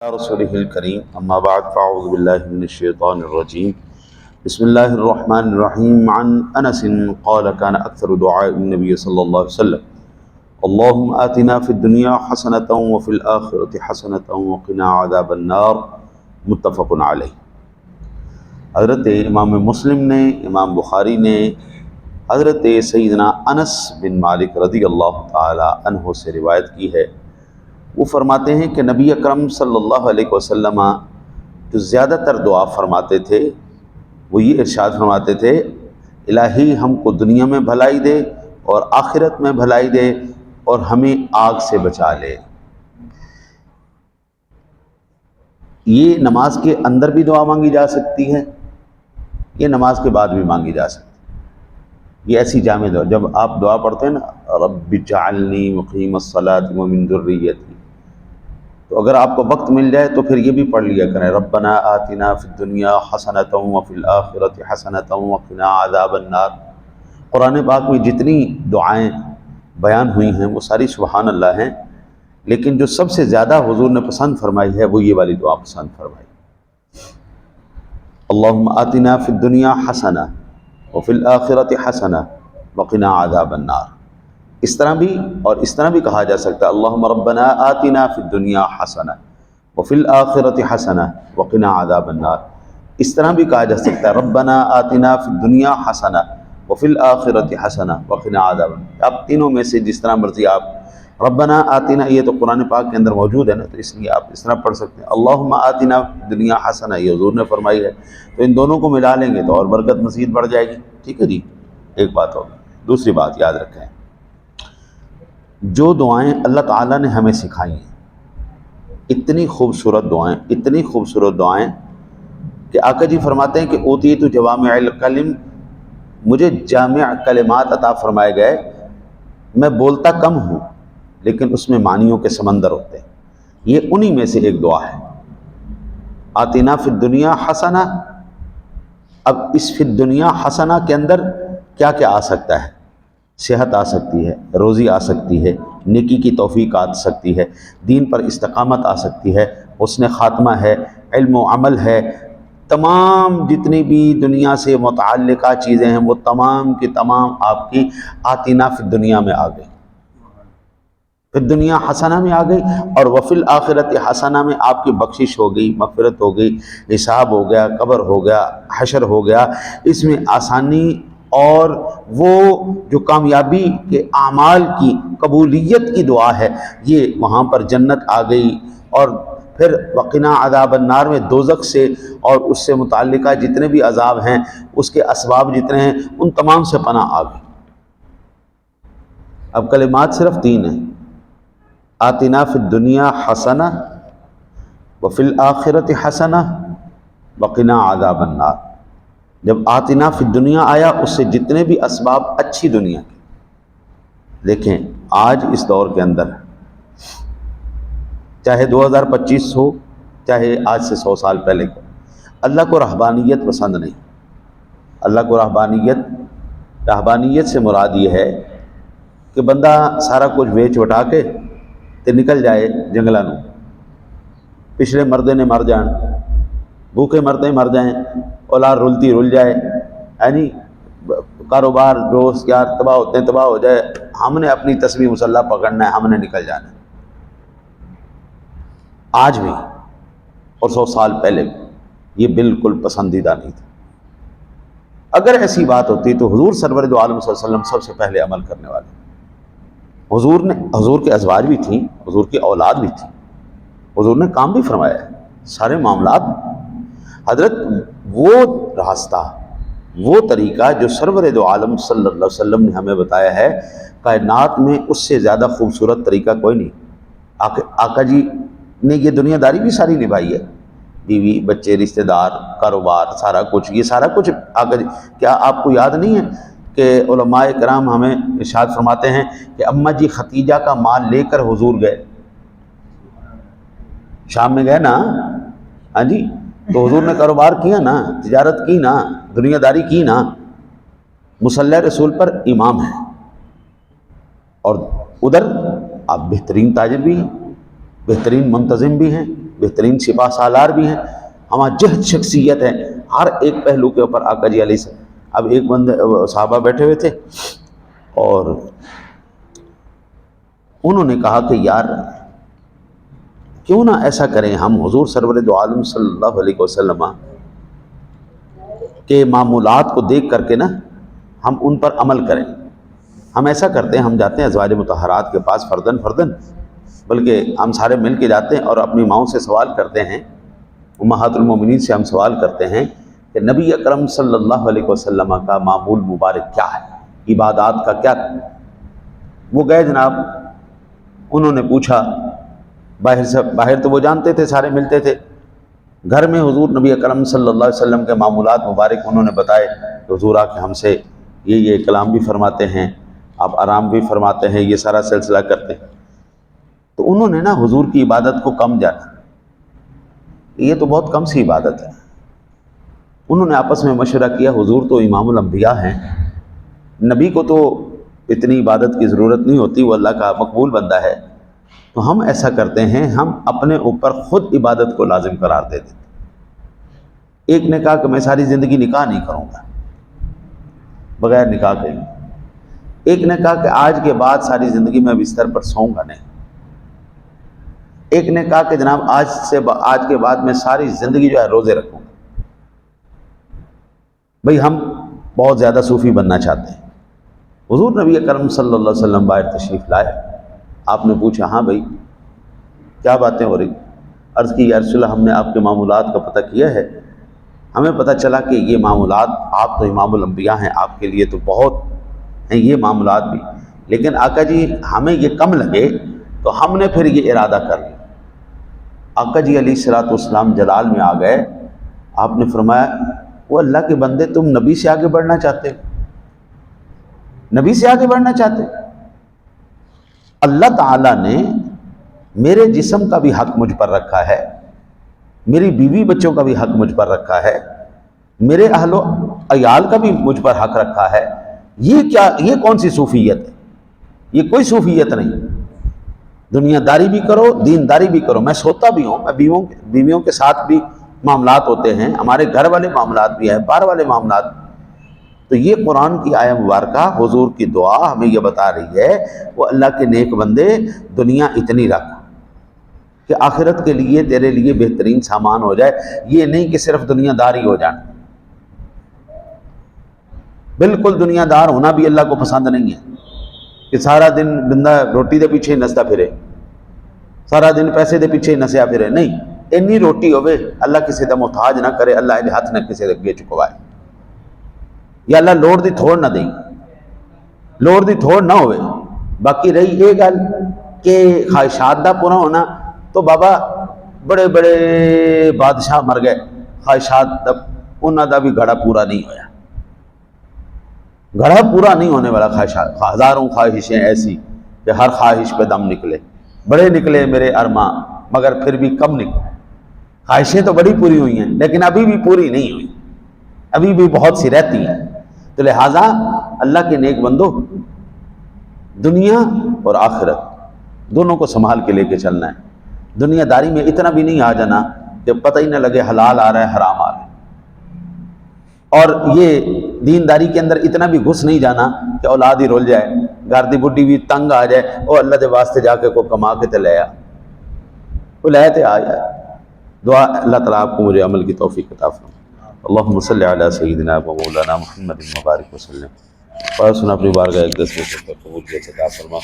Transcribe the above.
رسوله الكريم أما بعد فأعوذ بالله من الشيطان الرجيم بسم الله الرحمن الرحيم عن أنس قال كان أكثر دعاء النبي صلى الله عليه وسلم اللهم آتنا في الدنيا حسنة وفي الآخرة حسنة وقنا عذاب النار متفق علیہ۔ حضرت امام مسلم نے، امام بخاری نے حضرت سیدنا انس بن مالک رضی اللہ تعالی عنہ سے روایت کی ہے۔ وہ فرماتے ہیں کہ نبی اکرم صلی اللہ علیہ وسلم جو زیادہ تر دعا فرماتے تھے وہ یہ ارشاد فرماتے تھے، الہی ہم کو دنیا میں بھلائی دے اور آخرت میں بھلائی دے اور ہمیں آگ سے بچا لے۔ یہ نماز کے اندر بھی دعا مانگی جا سکتی ہے، یہ نماز کے بعد بھی مانگی جا سکتی ہے۔ یہ ایسی جامع دعا، جب آپ دعا پڑھتے ہیں نا رب اجعلنی مقیم الصلاۃ ومن ذریتی، تو اگر آپ کو وقت مل جائے تو پھر یہ بھی پڑھ لیا کریں ربنا آتنا فی الدنیا حسنۃ وفی الآخرۃ حسنۃ وقنا عذاب النار۔ قرآن پاک میں جتنی دعائیں بیان ہوئی ہیں وہ ساری سبحان اللہ ہیں، لیکن جو سب سے زیادہ حضور نے پسند فرمائی ہے وہ یہ والی دعا پسند فرمائی، اللہم آتنا فی الدنیا حسنہ وفی الآخرۃ حسنہ وقنا عذاب النار۔ اس طرح بھی کہا جا سکتا ہے اللہم ربنا آتنا فی الدنیا حسنہ وفی الآخرۃ حسنہ وقنا عذاب النار۔ اس طرح بھی کہا جا سکتا ہے ربنا آتنا فی الدنیا حسنہ وفی الآخرۃ حسنہ وقنا عذاب النار۔ آپ تینوں میں سے جس طرح مرضی آپ ربنا آتنا، یہ تو قرآن پاک کے اندر موجود ہے نا، تو اس لیے آپ اس طرح پڑھ سکتے ہیں اللہم آتنا فی الدنیا حسنہ، یہ حضور نے فرمائی ہے، تو ان دونوں کو ملا لیں گے تو اور برکت مزید بڑھ جائے گی۔ ٹھیک ہے جی، ایک بات ہوگی۔ دوسری بات یاد رکھیں، جو دعائیں اللہ تعالیٰ نے ہمیں سکھائی ہیں، اتنی خوبصورت دعائیں کہ آقا جی فرماتے ہیں کہ اوتیت جوامع الکلم، مجھے جامع کلمات عطا فرمائے گئے، میں بولتا کم ہوں لیکن اس میں معنیوں کے سمندر ہوتے ہیں۔ یہ انہی میں سے ایک دعا ہے، آتنا فی الدنیا حسنہ۔ اب اس فی الدنیا حسنہ کے اندر کیا کیا آ سکتا ہے؟ صحت آ سکتی ہے، روزی آ سکتی ہے، نیکی کی توفیق آ سکتی ہے، دین پر استقامت آ سکتی ہے، حسن خاتمہ ہے، علم و عمل ہے، تمام جتنی بھی دنیا سے متعلقہ چیزیں ہیں وہ تمام کی تمام آپ کی آتنا فی الدنیا میں آ گئی، فی الدنیا حسنہ میں آ گئی، اور وفی الآخرت حسنہ میں آپ کی بخشش ہو گئی، مغفرت ہو گئی، حساب ہو گیا، قبر ہو گیا، حشر ہو گیا، اس میں آسانی اور وہ جو کامیابی کے اعمال کی قبولیت کی دعا ہے، یہ وہاں پر جنت آ گئی، اور پھر وقنا عذاب النار میں دوزخ سے اور اس سے متعلقہ جتنے بھی عذاب ہیں، اس کے اسباب جتنے ہیں، ان تمام سے پناہ آ گئی۔ اب کلمات صرف تین ہیں، آتنا فی الدنیا حسنہ وفی الآخرۃ حسنہ وقنا عذاب النار۔ جب آتنا فی الدنیا آیا، اس سے جتنے بھی اسباب اچھی دنیا کے، دیکھیں آج اس دور کے اندر چاہے 2025 ہو، چاہے آج سے 100 سال پہلے کا، اللہ کو رہبانیت پسند نہیں۔ اللہ کو رہبانیت سے مراد یہ ہے کہ بندہ سارا کچھ بیچ وٹا کے تے نکل جائے جنگلاں نوں، پچھلے مردے نے مر جان، بھوکے مرتے مر جائیں، اولاد رلتی رل جائے، یعنی کاروبار دوست یار تباہ ہوتے ہیں تباہ ہو جائے، ہم نے اپنی تسبیح مسلح پکڑنا ہے، ہم نے نکل جانا ہے۔ آج بھی اور 100 سال پہلے بھی یہ بالکل پسندیدہ نہیں تھا۔ اگر ایسی بات ہوتی تو حضور سرور دو عالم صلی اللہ علیہ وسلم سب سے پہلے عمل کرنے والے، حضور کے ازواج بھی تھیں، حضور کی اولاد بھی تھی، حضور نے کام بھی فرمایا ہے، سارے معاملات حضرت وہ راستہ، وہ طریقہ جو سرور دو عالم صلی اللہ علیہ وسلم نے ہمیں بتایا ہے، کائنات میں اس سے زیادہ خوبصورت طریقہ کوئی نہیں۔ آقا جی نے یہ دنیا داری بھی ساری نبھائی ہے، بیوی بچے رشتہ دار کاروبار سارا کچھ، یہ سارا کچھ آقا جی، کیا آپ کو یاد نہیں ہے کہ علماء کرام ہمیں ارشاد فرماتے ہیں کہ اماں جی ختیجہ کا مال لے کر حضور گئے، شام میں گئے نا، ہاں جی، تو حضور نے کاروبار کیا نا، تجارت کی نا، دنیا داری کی نا، مصلی رسول پر امام ہے، اور ادھر آپ بہترین تاجر بھی ہیں، بہترین منتظم بھی ہیں، بہترین سپاہ سالار بھی ہیں، ہمارا جہد شخصیت ہے، ہر ایک پہلو کے اوپر آقا جی علیہ السلام۔ اب ایک بندے صحابہ بیٹھے ہوئے تھے اور انہوں نے کہا کہ یار کیوں نہ ایسا کریں ہم حضور سرور دو عالم صلی اللہ علیہ وسلم کے معمولات کو دیکھ کر کے نا ہم ان پر عمل کریں۔ ہم ایسا کرتے ہیں، ہم جاتے ہیں ازواج مطہرات کے پاس فردن فردن، بلکہ ہم سارے مل کے جاتے ہیں اور اپنی ماؤں سے سوال کرتے ہیں، امہات المومنین سے ہم سوال کرتے ہیں کہ نبی اکرم صلی اللہ علیہ وسلم کا معمول مبارک کیا ہے، عبادات کا کیا۔ وہ گئے جناب، انہوں نے پوچھا باہر سے، باہر تو وہ جانتے تھے، سارے ملتے تھے، گھر میں حضور نبی اکرم صلی اللہ علیہ وسلم کے معمولات مبارک انہوں نے بتائے کہ حضور آ کے ہم سے یہ کلام بھی فرماتے ہیں، آپ آرام بھی فرماتے ہیں، یہ سارا سلسلہ کرتے ہیں۔ تو انہوں نے نا حضور کی عبادت کو کم جانا، یہ تو بہت کم سی عبادت ہے۔ انہوں نے آپس میں مشورہ کیا، حضور تو امام الانبیاء ہیں، نبی کو تو اتنی عبادت کی ضرورت نہیں ہوتی، وہ اللہ کا مقبول بندہ ہے، تو ہم ایسا کرتے ہیں ہم اپنے اوپر خود عبادت کو لازم قرار دے دیتے۔ ایک نے کہا کہ میں ساری زندگی نکاح نہیں کروں گا، بغیر نکاح کے۔ ایک نے کہا کہ آج کے بعد ساری زندگی میں بستر پر سوؤں گا نہیں۔ ایک نے کہا کہ جناب آج کے بعد میں ساری زندگی جو ہے روزے رکھوں گا۔ بھئی ہم بہت زیادہ صوفی بننا چاہتے ہیں۔ حضور نبی اکرم صلی اللہ علیہ وسلم باہر تشریف لائے، آپ نے پوچھا ہاں بھائی کیا باتیں ہو رہی؟ عرض کی یا رسول اللہ ہم نے آپ کے معمولات کا پتہ کیا ہے، ہمیں پتہ چلا کہ یہ معمولات، آپ تو امام الانبیاء ہیں، آپ کے لیے تو بہت ہیں یہ معاملات بھی، لیکن آقا جی ہمیں یہ کم لگے تو ہم نے پھر یہ ارادہ کر لیا۔ آقا جی علیہ الصلوۃ والسلام جلال میں آ گئے، آپ نے فرمایا وہ اللہ کے بندے تم نبی سے آگے بڑھنا چاہتے ہو، نبی سے آگے بڑھنا چاہتے ہو؟ اللہ تعالیٰ نے میرے جسم کا بھی حق مجھ پر رکھا ہے، میری بیوی بچوں کا بھی حق مجھ پر رکھا ہے، میرے اہل و عیال کا بھی مجھ پر حق رکھا ہے، یہ کون سی صوفیت ہے؟ یہ کوئی صوفیت نہیں۔ دنیا داری بھی کرو، دین داری بھی کرو۔ میں سوتا بھی ہوں، میں بیویوں کے ساتھ بھی معاملات ہوتے ہیں، ہمارے گھر والے معاملات بھی ہیں، باہر والے معاملات بھی۔ تو یہ قرآن کی آیہ مبارکہ، حضور کی دعا ہمیں یہ بتا رہی ہے وہ اللہ کے نیک بندے دنیا اتنی رکھ کہ آخرت کے لیے تیرے لیے بہترین سامان ہو جائے، یہ نہیں کہ صرف دنیا داری ہو جانا۔ بالکل دنیا دار ہونا بھی اللہ کو پسند نہیں ہے کہ سارا دن بندہ روٹی دے پیچھے ہی نستا پھرے، سارا دن پیسے دے پیچھے ہی نسیا پھرے۔ نہیں، اتنی روٹی ہوئے اللہ کسی دا محتاج نہ کرے، اللہ دے ہاتھ نہ کسی دے اگے چکوائے، یا اللہ لوڑ دی تھوڑ نہ دیں، لوڑ دی تھوڑ نہ ہوئے۔ باقی رہی یہ گل کہ خواہشات دا پورا ہونا، تو بابا بڑے بڑے بادشاہ مر گئے، خواہشات دا انہاں دا بھی گھڑا پورا نہیں ہویا، گھڑا پورا نہیں ہونے والا خواہشات، ہزاروں خواہشیں ایسی کہ ہر خواہش پہ دم نکلے، بڑے نکلے میرے ارماں مگر پھر بھی کم نکلے۔ خواہشیں تو بڑی پوری ہوئی ہیں لیکن ابھی بھی پوری نہیں ہوئی، ابھی بھی بہت سی رہتی ہیں۔ تو لہٰذا اللہ کے نیک بندو، دنیا اور آخرت دونوں کو سنبھال کے لے کے چلنا ہے۔ دنیا داری میں اتنا بھی نہیں آ جانا کہ پتہ ہی نہ لگے حلال آ رہا ہے حرام آ رہا ہے، اور یہ دینداری کے اندر اتنا بھی گھس نہیں جانا کہ اولاد ہی رول جائے، گھر دی بڈی بھی تنگ آ جائے، او اللہ دے واسطے جا کے کوئی کما کے تے لے آ، وہ لے تے آ جائے۔ دعا اللہ تعالیٰ آپ کو مجھے عمل کی توفیق عطا فرمائے۔ اللہم صلی علی سیدنا و مولانا محمد مبارک وسلم۔ اور سنا اپنی بارگاہ ایک دس میں قبولیت عطا فرما۔